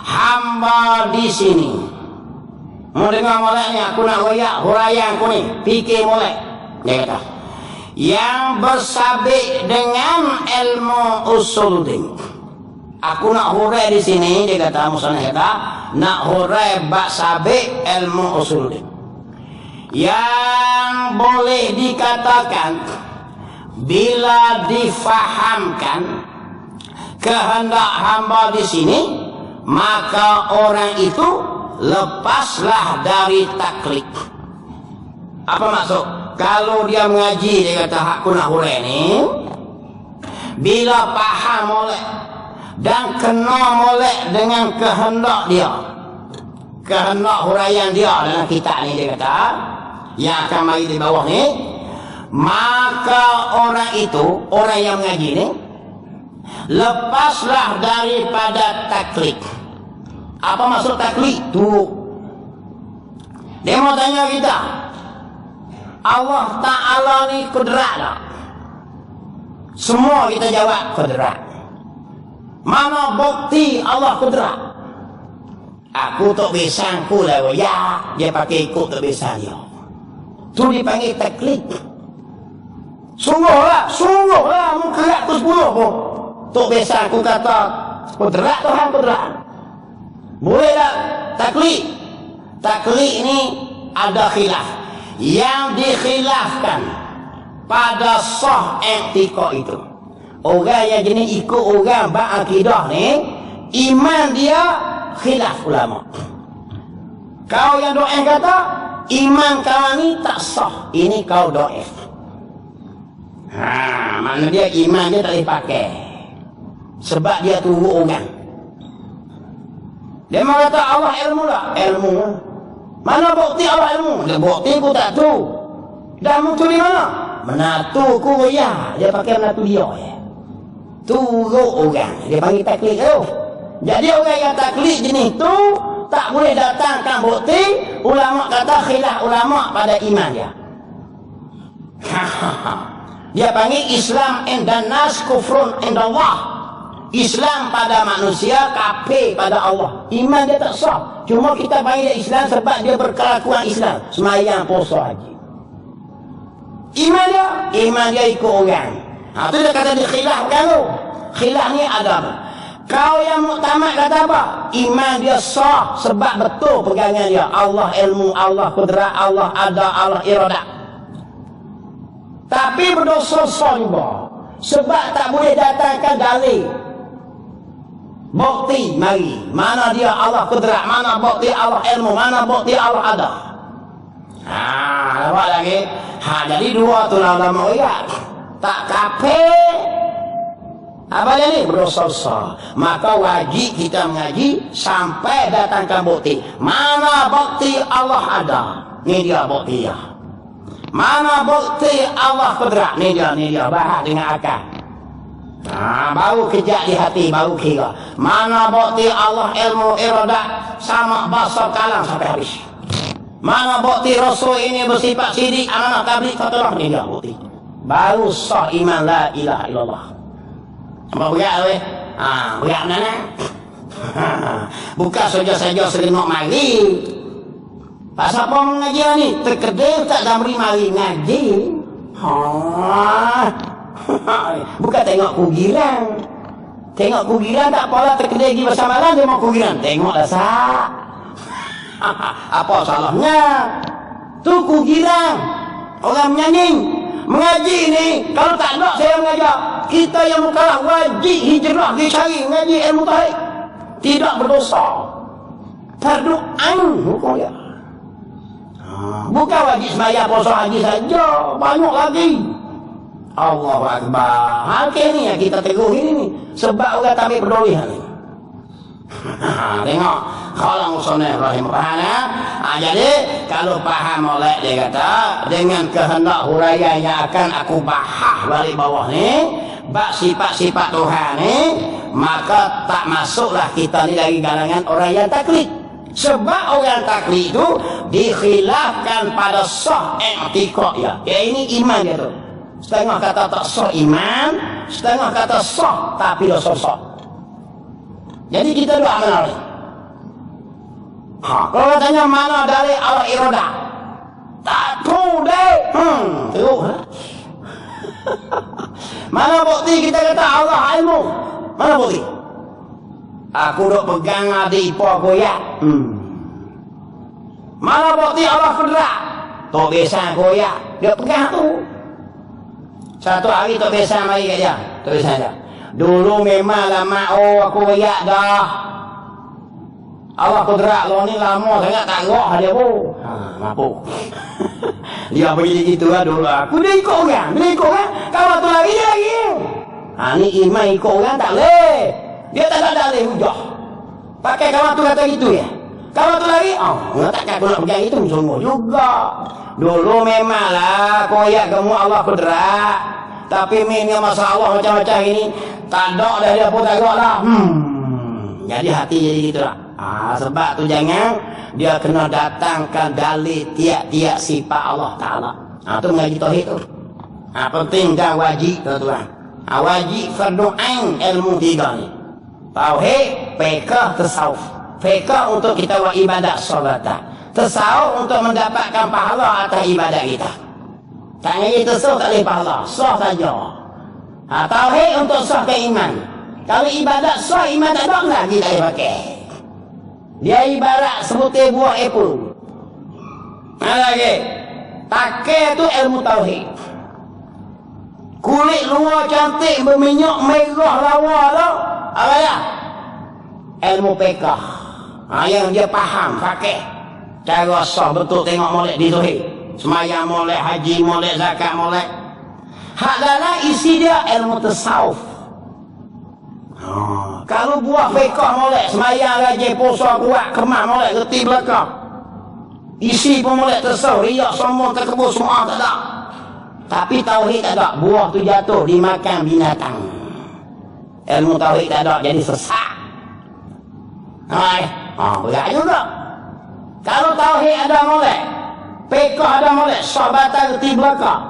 Hamba di sini. Mau dengar molek ni, aku nak royak huraian aku ni, fikir molek. Dia kata, yang bersabik dengan ilmu usul din. Aku nak hurai di sini, dia kata, musannif kata, nak hurai bab sabik ilmu usul din. Yang boleh dikatakan bila difahamkan kehendak hamba di sini, maka orang itu lepaslah dari taklid. Apa maksud? Kalau dia mengaji, dia kata, aku nak hurai ni, bila faham molek dan kena molek dengan kehendak dia, kehendak huraian dia dalam kitab ni, dia kata, yang akan mari di bawah ni, maka orang itu, orang yang mengaji ni, lepaslah daripada taklid. Apa maksud taklid? Tu dia mau tanya kita, Allah Ta'ala ni kudrat tak? Semua kita jawab kudrat. Mana bukti Allah kudrat? Aku tak bisa aku lah. Ya, dia pakai ikut tak bisa dia. Tu dipanggil taklid. Sungguhlah mengkerak ke 10 pun tak bisa aku kata kudrat Tuhan kudrat. Boleh tak taklid? Taklid ni ada khilaf. Yang dikhilafkan pada sah i'tiqad itu, orang yang jenis ikut orang berakidah ni, iman dia khilaf ulama. Kau yang doa kata iman kau ni tak sah, ini kau doa. Mana dia iman dia tak boleh pakai sebab dia tunggu orang. Dia mengata Allah ilmu lah, ilmu. Mana bukti Allah ilmu? Dia bukti aku tak tahu. Dah muncul di mana? Menatu ku ya. Dia pakai menatu dia ya. Tunggu orang. Dia panggil taklid tu. Jadi orang yang taklid jenis tu tak boleh datangkan bukti. Ulama kata khilaf ulama pada iman dia. Dia panggil Islam indan nas kufrun indallah. Islam pada manusia, kafir pada Allah. Iman dia tak sah. Cuma kita panggil dia Islam sebab dia berkelakuan Islam. Semayang, puasa, haji. Iman dia ikut orang. Itu dia kata dia khilafkan tu. Khilaf ni ada. Kau yang muktamad kata apa? Iman dia sah sebab betul pegangan dia. Allah ilmu, Allah kudrat, Allah ada, Allah iradat. Tapi berdosa juga. Sebab tak boleh datangkan dalil. Bukti mari. Mana dia Allah kudrat, mana bukti Allah ilmu, mana bukti Allah ada. Nampak lagi? Jadi dua tu lah ulama ayat. Tak kafir. Apa dia ni? Berdosa. Maka wajib kita mengaji sampai datangkan bukti. Mana bukti Allah ada? Ni dia bukti dia. Mana bukti Allah kudrat? Ni dia. Bahas dengan akal. Baru kejap di hati, baru kira. Mana bukti Allah ilmu iradat sama basar kalam sampai habis. Mana bukti Rasul ini bersifat sidik, amanah, tabligh, fatlah. Ni dia bukti. Baru sah iman la ilaha illallah. Apa berat weh? Berat mana? Bukan saja-saja serenok mari. Pasal apa mengaji ni? Terkedai tak dah beri mari ngaji. Bukan tengok kugiran. Tengok kugiran tak apalah, terkedai pergi bersama lah dia mau kugiran. Tengoklah sah. Apa salahnya? Tu kugiran. Orang menyanyi. Mengaji ni, kalau tak nak saya mengajar. Kita yang mukallaf wajib hijrah pergi cari mengaji ilmu tauhid. Tidak berdosa. Fardu ain hukum dia. Bukan wajib sembahyang puasa haji saja, banyak lagi. Allahu Akbar. Hakik ni yang kita teguh ini sebab orang tak ambil peduli hal ni. Tengok kalau musannif rahimahullah. Jadi kalau faham oleh dia kata dengan kehendak huraian yang akan aku bahas balik bawah ni, bak sifat-sifat Tuhan maka tak masuklah kita ni dari kalangan orang yang taklid. Sebab orang taklid itu dikhilafkan pada sah i'tiqad ya. Ini iman dia tu. Setengah kata tak sah iman, setengah kata sah tapi dosa sah. Jadi kita doa mana ni? Kalau katanya mana dari Allah iradah? Tak tahu deh. Teruk. Mana bukti kita kata Allah ilmu? Mana bukti? Aku duk pegang adik ipar koyak. Mana bukti Allah kudrat? Tok Besan koyak. Dia pegang tu. Satu hari Tok Besan mari kat dia. Tok Besan dia. Dulu memanglah mak aku koyak dah. Allah kudrat lo ni lama sangat tak roh dia pun. Mampu. Dia pergi gitu lah dulu. Aku dia ikut orang. Kalau tu lagi dia lagi. Ni iman ikut orang tak boleh. Dia tak ada dalih hujah. Pakai kawan tu kata gitu ya. Kawan tu lagi, takkan aku nak pegang itu sungguh juga. Dulu memanglah koyak kamu Allah kudrat. Tapi minyak masalah macam-macam ini tak ada dah dia pun tak ada lah. Jadi hati jadi gitu lah. Sebab tu jangan dia kena datangkan dalil tiap-tiap sifat Allah Ta'ala. Tu mengaji tauhid tu. Penting dan wajib tuan-tuan. Wajib fardu ain ilmu tiga ni. Tauhid, fiqh, tasawuf. Fiqh untuk kita buat ibadat solatan. Tasawuf untuk mendapatkan pahala atas ibadat kita. Tak ngaji tasawuf tak boleh pahala. Sah saja. Tauhid untuk sah keiman. Kalau ibadat sah iman tak ada lagi tak boleh pakai. Dia ibarat sebutir buah apple. Lagi. Takai tu ilmu tauhid. Kulit luar cantik berminyak merah lawa tu. Apa ya? Ilmu fiqh. Yang dia faham, pakai. Cara sah betul tengok molek di tauhid. Semayang molek, haji molek, zakat molek. Hak dalam isi dia ilmu tasawuf. Kalau buah fiqh molek, semayang rajin puasa kuat, kemah molek, reti belakang. Isi pun molek tasawuf, riak sombong terkebur semua tak ada. Tapi tauhid tak ada, buah tu jatuh dimakan binatang. Ilmu tauhid tak ada, jadi sesak. Berat juga. Kalau tauhid ada molek, fiqh ada molek, sahabatan reti belakang.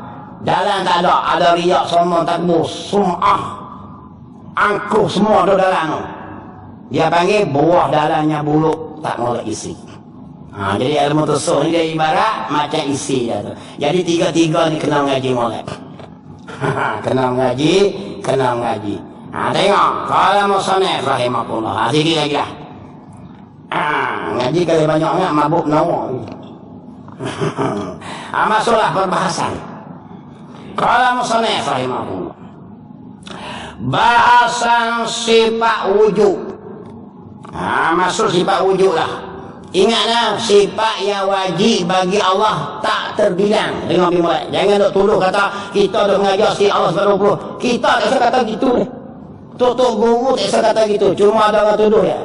Dalam tak ada riak sombong terkebur, sum'ah. Angkuh semua tu dalam tu. Dia panggil buah dalamnya buluk tak molek isi. Jadi ilmu tasawuf ni dia ibarat macam isi dia tu. Jadi tiga-tiga ni kena ngaji molek. Kena ngaji. Tengok kalau musannif rahimahullah. Sikit lagi lah. Ngaji kali banyak sangat mabuk nawa. Masuklah perbahasan. Kalau musannif rahimahullah. Bahasan sifat wujud. Masuk sifat wujud lah. Ingatlah sifat yang wajib bagi Allah tak terbilang. Tengok mulai. Jangan duk tuduh kata kita duk mengajar si Allah sebab 20. Kita tak usah kata gitu ni. Tok guru tak usah kata gitu. Cuma ada orang tuduh ya.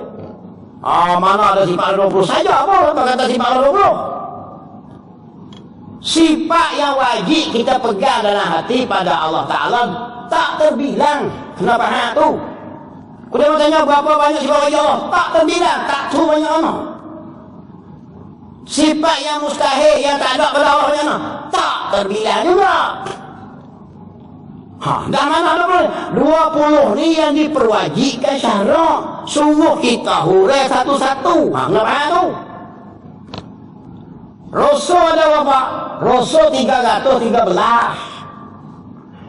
Mana ada sifat 20 saja apa kata sifat 20. Sifat yang wajib kita pegang dalam hati pada Allah Ta'ala tak terbilang. Kenapa hak tu? Kuda bertanya berapa banyak sifat wajib Allah? Tak terbilang, tak tahu banyak mana. Sifat yang mustahil, yang tak ada pada Allah banyak mana? Tak terbilang juga. Dah mana ada boleh? 20 ni yang diperwajibkan syarak. Suruh kita hurai satu-satu. Kenapa hak tu? Rasul ada berapa? Rasul 313.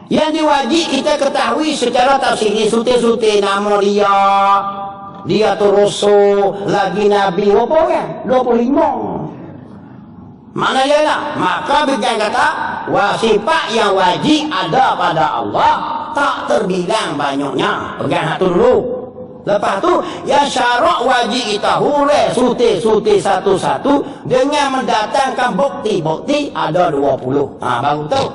Yang diwajib kita ketahui secara tafsiri suti-suti nama dia. Dia tu Rasul, lagi Nabi berapa kan? 25. Mana dia lah? Maka bikin kata sifat yang wajib ada pada Allah tak terbilang banyaknya. Pegang hak tu dulu. Lepas tu yang syarak wajib kita hurai suti-suti satu-satu dengan mendatangkan bukti-bukti ada 20. Baru tu.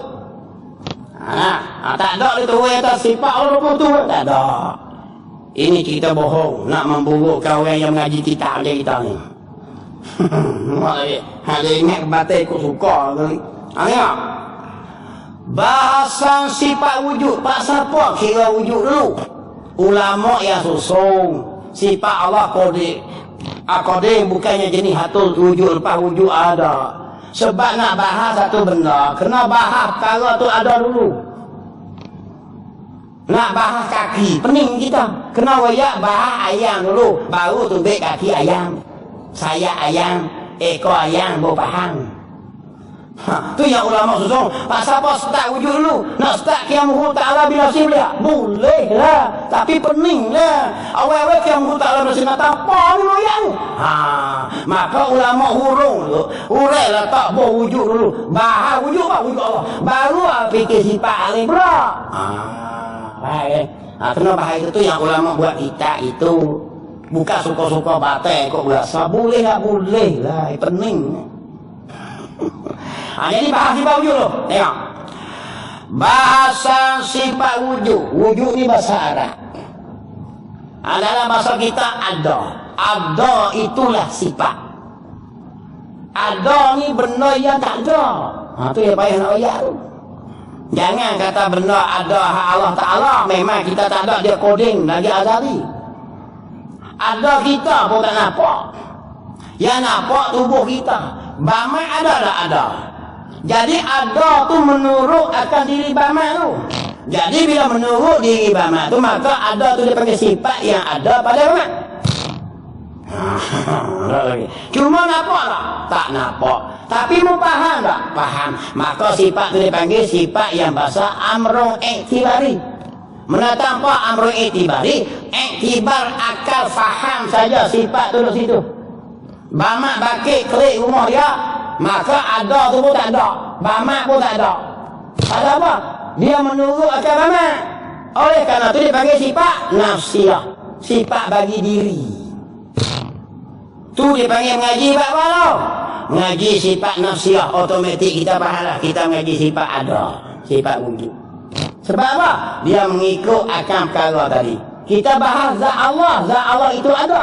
Tak ada itu atas sifat Allah tu tak ada. Ini cerita bohong nak memburukkan orang yang mengaji kitab dia kita ni. Ada ingat batai aku suka kali. Tengok. Bahasan sifat wujud. Pak siapa kira wujud dulu? Ulama yang susung. Sifat Allah Qadim bukannya jenis hatul wujud lepas wujud ada. Sebab nak bahas satu benda, kena bahas perkara tu ada dulu. Nak bahas kaki, pening kita. Kena wayak bahas ayam dulu, baru tumbik kaki ayam, sayap ayam, ekor ayam, baru faham. Tu yang ulama susung. Pak siapa start wujud dulu? Nak start Qiyamuhu Ta'ala bila boleh? Boleh lah. Tapi pening lah. Awal-awal Qiyamuhu Ta'ala bila sini apa ni moyang? Maka ulama hurung dulu. Hurai lah tak boleh wujud dulu. Bahas wujud apa? Wujud Allah. Baru fikir sifat alim pula. Baik. Kena bahas itu yang ulama buat kita itu. Bukan suka-suka batai kok berasa. Boleh lah, boleh lah. Pening. Jadi bahas sifat wujud tu. Tengok. Bahasa sifat wujud. Wujud ni bahasa Arab. Dalam bahasa kita ada. Ada itulah sifat. Ada ni benda yang tak ada. Tu yang payah nak ayat tu. Jangan kata benda ada hak Allah Ta'ala. Memang kita tak ada, dia koding lagi azali. Ada kita pun tak nampak. Yang nampak tubuh kita. Bamak ada tak ada. Jadi ada tu menurut akan diri bamak tu. Jadi bila menurut diri bamak tu, maka ada tu dia panggil sifat yang ada pada bamak. Cuma nampak tak? Tak nampak. Tapi mu faham tak? Faham. Maka sifat tu dia panggil sifat yang bahasa amrun iktibari. Mana tanpa amrun iktibari, iktibar akal faham saja sifat tu di situ. Bamak bakit kerik rumah dia, maka ada tu pun tak ada. Bamak pun tak ada. Ada apa? Dia menurut akal bamak. Oleh kerana tu dia panggil sifat nafsiyah. Sifat bagi diri. Tu dia panggil mengaji bab apa tau? Mengaji sifat nafsiyah. Otomatik kita pahala. Kita mengaji sifat ada. Sifat wujud. Sebab apa? Dia mengikut akal perkara tadi. Kita bahas zat Allah. Zat Allah itu ada.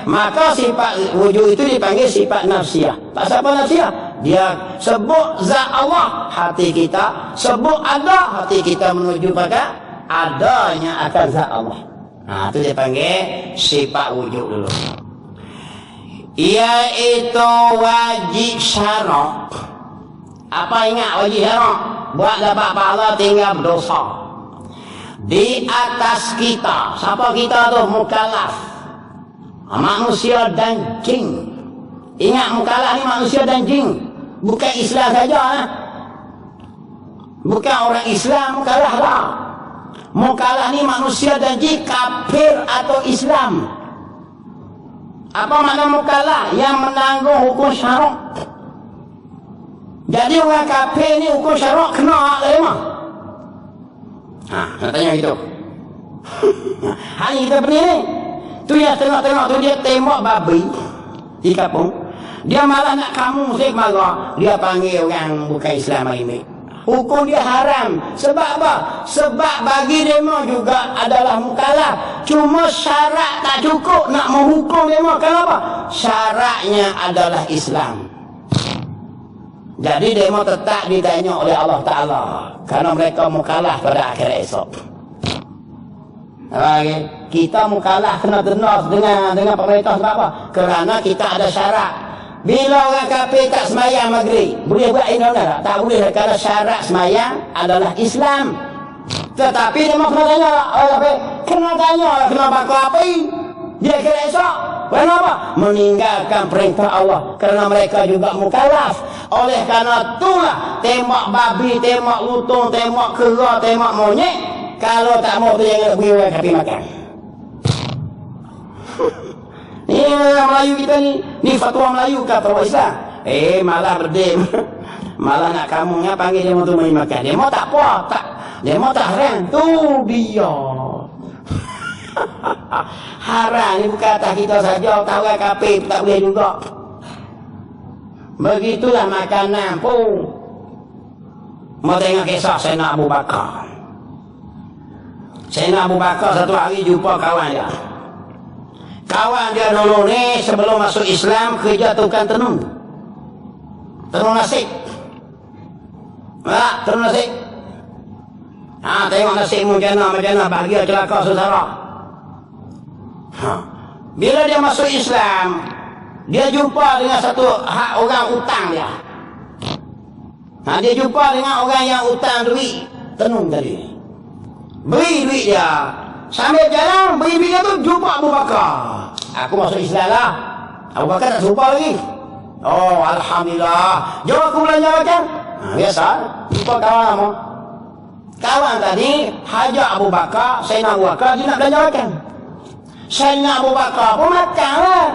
Maka sifat wujud itu dipanggil sifat nafsiyah. Pasal apa nafsiyah? Dia sebut zat Allah, hati kita sebut ada, hati kita menuju pada adanya akan zat Allah. Itu dia panggil sifat wujud dulu. Iaitu wajib syarak. Apa ingat wajib syarak? Buat dapat pahala tinggal berdosa. Di atas kita. Siapa kita tu? Mukallaf. Manusia dan jin. Ingat mukallaf ni manusia dan jin. Bukan Islam saja. Bukan orang Islam mukallaf lah. Mukallaf ni manusia dan jin, kafir atau Islam. Apa makna mukallaf? Yang menanggung hukum syarak. Jadi orang kafir ni hukum syarak kena hak terima. Nak tanya gitu. Hari kita pergi ni. Tu yang tengok-tengok tu dia tembak babi di kampung. Dia malah nak kamu musik marah. Dia panggil orang bukan Islam ini. Hukum dia haram. Sebab apa? Sebab bagi demo juga adalah mukallaf. Cuma syarat tak cukup nak menghukum demo. Kenapa? Syaratnya adalah Islam. Jadi demo tetap ditanya oleh Allah Ta'ala. Karena mereka mukallaf pada akhirat esok. Kita mukallaf kena tenas dengan pemerintah sebab apa? Kerana kita ada syarat. Bila orang kafir tak semayang maghrib, boleh buat ini tak? Tak boleh, kerana syarat semayang adalah Islam. Tetapi demo kena tanya orang kafir. Kena tanya lah kena bakar api. Dia kira esok. Kenapa? Meninggalkan perintah Allah. Kerana mereka juga mukallaf. Oleh kerana itulah tembak babi, tembak lutung, tembak kera, tembak monyet. Kalau tak mau tu jangan beri orang kafir makan. Ni orang Melayu kita ni. Ni fatwa Melayu ke fatwa Islam? Malah berdem. Malah nak kamu nga panggil dia untuk main makan. Dia mau tak apa. Dia mau tak haram. Tu dia. Haram ni bukan atas kita saja. Tak orang kafir tak boleh juga. Begitulah makanan pun. Mau tengok kisah Sayyidina Abu Bakar. Sayyidina Abu Bakar satu hari jumpa kawan dia. Kawan dia dulu ni sebelum masuk Islam kerja tukang tenun. Tenun nasib. Terus nasib. Tengok nasibmu macam mana bahagia celaka saudara. Bila dia masuk Islam, dia jumpa dengan satu orang utang dia. Dia jumpa dengan orang yang utang duit tenung tadi. Beri duit dia. Sambil jalan beri duit dia tu jumpa Abu Bakar. Aku masuk Islam lah. Abu Bakar tak serupa lagi. Oh, alhamdulillah. Jom aku belanja macam. Biasa. Jumpa kawan lama. Kawan tadi hajak Abu Bakar, Sayyidina Abu Bakar dia nak belanja makan. Sayyidina Abu Bakar pun makan lah.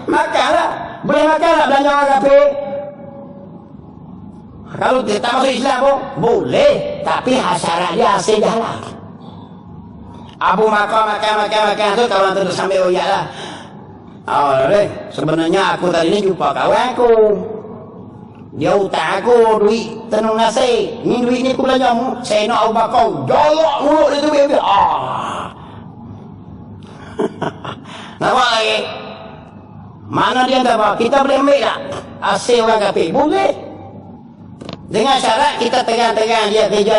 Makan lah. Boleh makan lah belanja orang kafir. Kalau dia tak masuk Islam pun boleh, tapi syarat dia hasil jalan. Abu Bakar makan tu kawan tu sambil oyak lah. Sebenarnya aku tadi ni jumpa kawan aku. Dia utang aku duit tenung nasi. Ni duit ni aku belanja mu. Saya nak Abu Bakar jolok mulut dia tu biar. Nampak lagi? Mana dia kata kita boleh ambil tak hasil orang kafir? Boleh. Dengan syarat kita tegang-tegang dia kerja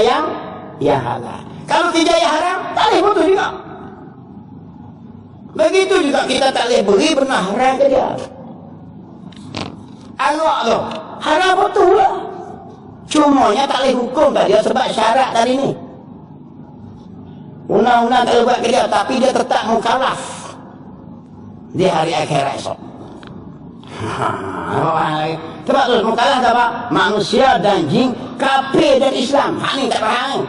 yang halal. Kalau kerja yang haram, tak boleh betul juga. Begitu juga kita tak boleh beri benda haram ke dia. Arak tu haram betul lah. Cumanya tak boleh hukum kat dia sebab syarat tadi ni. Undang-undang tak boleh buat ke dia, tapi dia tetap mukallaf di hari akhirat esok. Sebab tu mukallaf apa? Manusia dan jin, kafir dan Islam. Ni tak faham.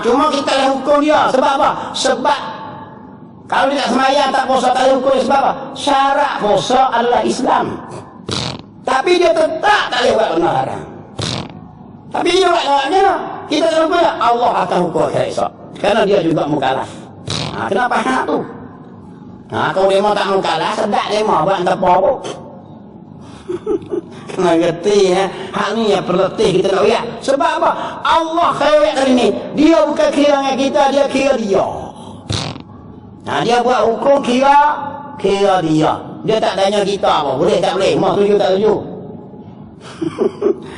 Cuma kita boleh hukum dia. Sebab apa? Sebab kalau dia tak semayang, tak puasa, tak boleh hukum dia. Sebab apa? Syarat puasa adalah Islam. Tapi dia tetap tak boleh buat benda haram. Tapi dia buat namanya, kita tak hukum dia. Allah akan hukum akhirat esok. Kerana dia juga mukallaf. Kenapa hak tu? Kalau dia mau tak mukallaf, sedap dia mau buat apa pun. Kena ngerti ya. Hak ni yang perletih kita nak lihat. Sebab apa? Allah khairat kali ni. Dia bukan kira dengan kita, dia kira dia. Dia buat hukum kira dia. Dia tak tanya kita apa. Boleh tak boleh? Mau setuju tak setuju?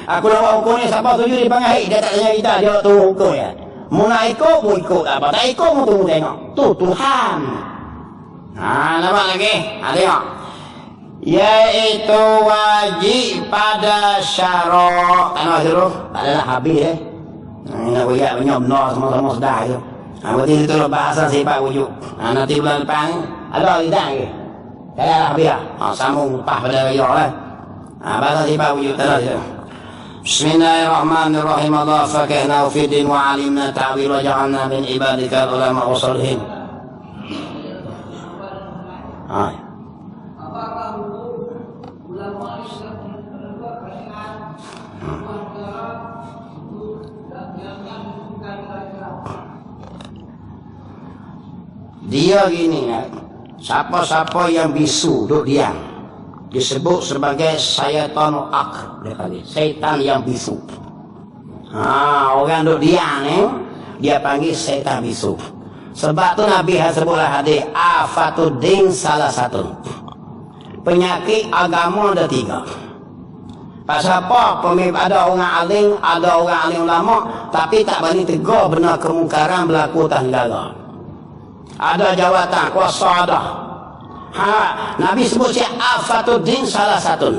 Aku nak buat hukum ni, siapa setuju dia panggil haid. Dia tak tanya kita, dia turun hukum ya. Mau nak ikut, mau ikut apa. Tak ikut, mau tunggu tengok. Tu Tuhan. Nampak lagi? Tengok. Iaitu wajib pada syarak. Tak nak suruh? Tak adalah habis nak buat banyak benar sama-sama sedar tu. Berarti itu bahasa sifat wujud. Nanti bulan depan ada tidak ke? Tak adalah habis lah. Sambung lepas pada raya lah. Bahasa sifat wujud tak ada. Bismillahirrahmanirrahim. Allah fakihna fi din wa alimna ta'wil wa ja'alna min ibadika ulama wa salihin. Apakah hukum ulama Islam menentukan perasaan antara itu yang bukan Islam? Dia gini siapa-siapa yang bisu duduk diam disebut sebagai syaitanul ak. Syaitan yang bisu. Orang duduk diam ni dia panggil syaitan bisu. Sebab tu Nabi sebutlah hadis afatuddin salah satu. Penyakit agama ada 3. Pasal apa? Ada orang alim ulama tapi tak berani tegur benar kemungkaran berlaku atas negara. Ada jawatan kuasa ada. Nabi sebut afatuddin salah satu.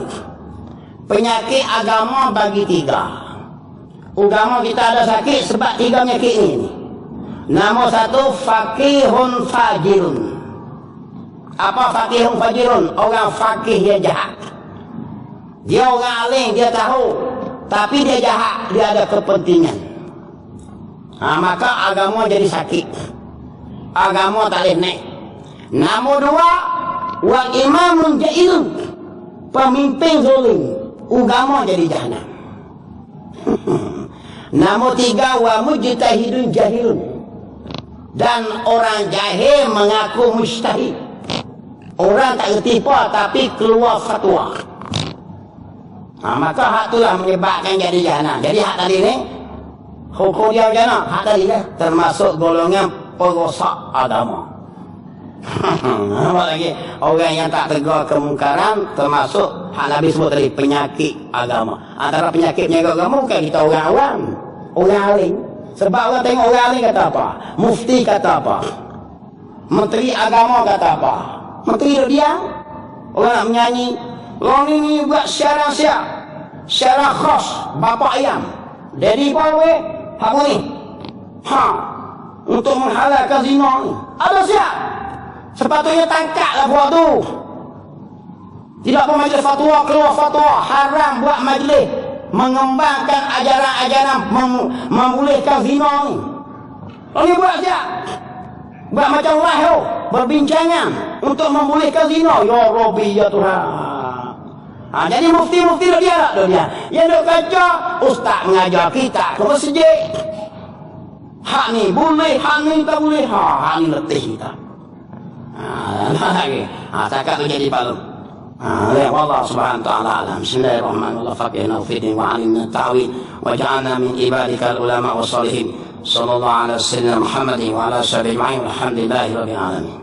Penyakit agama bagi 3. Agama kita ada sakit sebab 3 penyakit ini. Nombor 1 fakihun fajirun. Apa fakihun fajirun? Orang fakih yang jahat. Dia orang alim, dia tahu, tapi dia jahat, dia ada kepentingan. Maka agama jadi sakit. Agama tak boleh naik. Nombor 2 wa imamun jailun. Pemimpin zalim. Agama jadi jahanam. Nombor 3 wa mujtahidun jahilun. Dan orang jahil mengaku mujtahid. Orang tak erti apa tapi keluar fatwa. Maka hak itulah menyebabkan jadi jahanam. Jadi hak tadi ni hukum dia macam mana? Hak tadi lah termasuk golongan perosak agama. Apa lagi? Orang yang tak tegur kemungkaran termasuk hak Nabi sebut tadi penyakit agama. Antara penyakit agama bukan kita orang awam, orang alim. Sebab orang tengok orang alim kata apa? Mufti kata apa? Menteri agama kata apa? Menteri dia orang nak menyanyi. Orang ini buat secara siap, secara khas, bapa ayam. Jadi pawe, apa ni? Untuk menghalalkan zina ni. Ada siap. Sepatutnya tangkaplah buat tu. Tidak pun majlis fatwa keluar fatwa haram buat majlis mengembangkan ajaran-ajaran membolehkan zina ni. Lalu buat siap. Buat macam lahir berbincangan untuk membolehkan zina. Ya Rabbi ya Tuhan. Jadi mufti-mufti dia lah dia. Yang duk kaca ustaz mengajar kita ke masjid. Hak ni boleh, hak ni tak boleh. Hak ni letih kita. Lagi. Cakap tu jadi palu. Allah subhanahu wa ta'ala alam. Bismillahirrahmanirrahim. Faqihna fi din wa 'alimna ta'wil wa ja'alna min ibadikal ulama wa salihin. Sallallahu ala sayyidina Muhammadin wa ala sahbihi ajma'in. Alhamdulillahi rabbil alamin.